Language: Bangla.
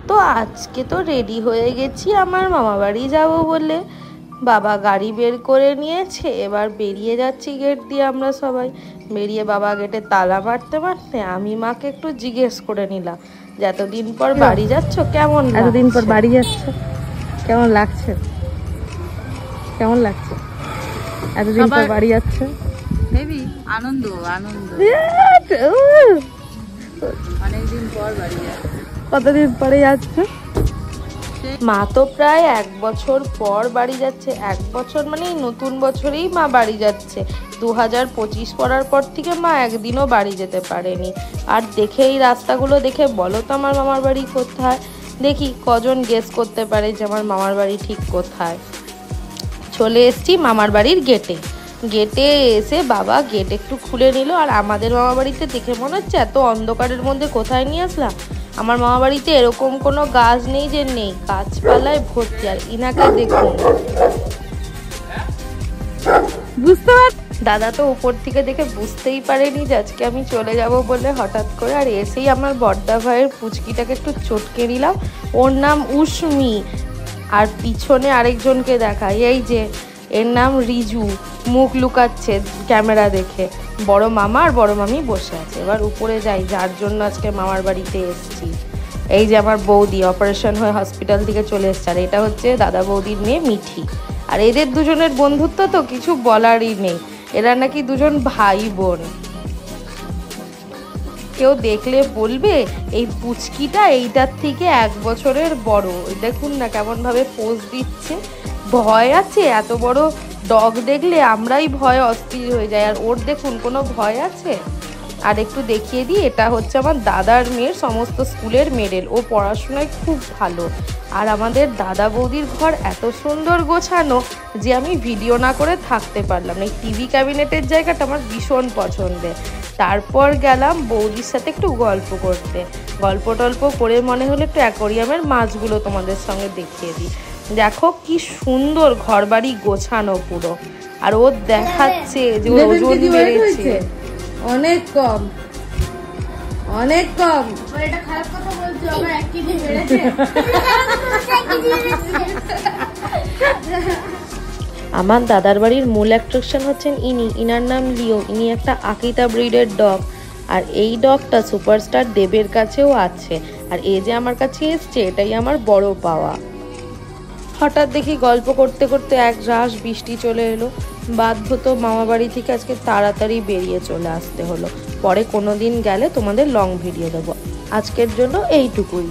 তো আজকে তো রেডি হয়ে গেছি আমার মামা বাড়ি যাব বলে। বাবা গাড়ি বের করে নিয়েছে, এবার বেরিয়ে যাচ্ছি গেট দিয়ে। আমরা সবাই বেরিয়ে বাবা গেটে তালা মারতে মারতে আমি মাকে একটু জিজ্ঞেস করে নিলাম যে এতদিন পর বাড়ি যাচ্ছ, কেমন লাগছে? এতদিন পর বাড়ি যাচ্ছ, কেমন লাগছে? কেমন লাগছে এতদিন পর বাড়ি যাচ্ছ? বেবি আনন্দ আনন্দ, অনেকদিন পর বাড়ি যাচ্ছে। কতদিন পরে যাচ্ছ? মা তো প্রায় 1 বছর পর বাড়ি যাচ্ছে। 1 বছর মানে নতুন বছরেই মা বাড়ি যাচ্ছে। 2025 পড়ার পর থেকে মা একদিনও বাড়ি যেতে পারেনি। আর দেখে এই রাস্তাগুলো দেখে বলো তো আমার মামার বাড়ি কোথায়? দেখি কজন গেস করতে পারে যে আমার মামার বাড়ি ঠিক কোথায়। চলে এসেছি মামার বাড়ির গেটে। গেটে এসে বাবা গেট একটু খুলে নিল। আর আমাদের মামা বাড়িতে দেখে মনে হচ্ছে এত অন্ধকারের মধ্যে কোথায় নিয়ে আসলাম। আমার মামা বাড়িতে এরকম কোনো গাছ নেই যে নেই, গাছপালায় ভর্তি। আর ইনাকে দেখুন, বুঝতে পার দাদা তো উপর থেকে দেখে বুঝতেই পারেনি যে আজকে আমি চলে যাব বলে হঠাৎ করে। আর এসেই আমার বড়দা ভাইয়ের পুচকিটাকে একটু চটকে নিলাম। ওর নাম উষ্মি। আর পিছনে আরেকজনকে দেখাই, এই যে এর নাম রিজু, মুখ লুকাচ্ছে ক্যামেরা দেখে। বড় মামা আর বড় মামি বসে আছে। এবার উপরে যাই, যার জন্য আজকে মামার বাড়িতে এসেছি। এই যে আমার বৌদি অপারেশন হয়ে হসপিটাল থেকে চলে এসছে। আর এটা হচ্ছে দাদা বৌদির মেয়ে মিঠি। আর এদের দুজনের বন্ধুত্ব তো কিছু বলারই নেই। এরা নাকি দুজন ভাই বোন। কেউ দেখলে বলবে এই পুচকিটা এইটার থেকে 1 বছরের বড়। দেখুন না কেমন ভাবে পোজ দিচ্ছে। ভয় আছে? এত বড় ডগ দেখলে আমরাই ভয় অস্থির হয়ে যায়। আর ওর দেখুন কোনো ভয় আছে? আর একটু দেখিয়ে দিই, এটা হচ্ছে আমার দাদার মেয়ের সমস্ত স্কুলের মেডেল। ও পড়াশোনায় খুব ভালো। আর আমাদের দাদা বৌদির ঘর এত সুন্দর গোছানো যে আমি ভিডিও না করে থাকতে পারলাম না। এই টিভি ক্যাবিনেটের জায়গাটা আমার ভীষণ পছন্দের। তারপর গেলাম বৌদির সাথে একটু গল্প করতে। গল্প টল্প করে মনে হলো একটু অ্যাকোরিয়ামের মাছগুলো তোমাদের সঙ্গে দেখিয়ে দিই। দেখো কি সুন্দর ঘরবাড়ি গোছানো পুরো। আর ও দেখাচ্ছে যে ওজন বেড়েছে। অনেক কম, অনেক কম। এটা খারাপ কথা বলছো, আমার 1 কেজি বেড়েছে। আমার দাদার বাড়ির মূল অ্যাট্রাকশন হচ্ছেন ইনার নাম লিও। ইনি একটা আকিতা ব্রিডের ডগ। আর এই ডগটা সুপারস্টার দেবের কাছেও আছে। আর এই যে আমার কাছে এসছে, এটাই আমার বড় পাওয়া। হঠাৎ দেখি গল্প করতে করতে এক রাশ বৃষ্টি চলে এলো। বাধ্য তো মামা বাড়ি থেকে আজকে তাড়াতাড়ি বেরিয়ে চলে আসতে হলো। পরে কোনো দিন গেলে তোমাদের লং ভিডিও দেবো। আজকের জন্য এইটুকুই।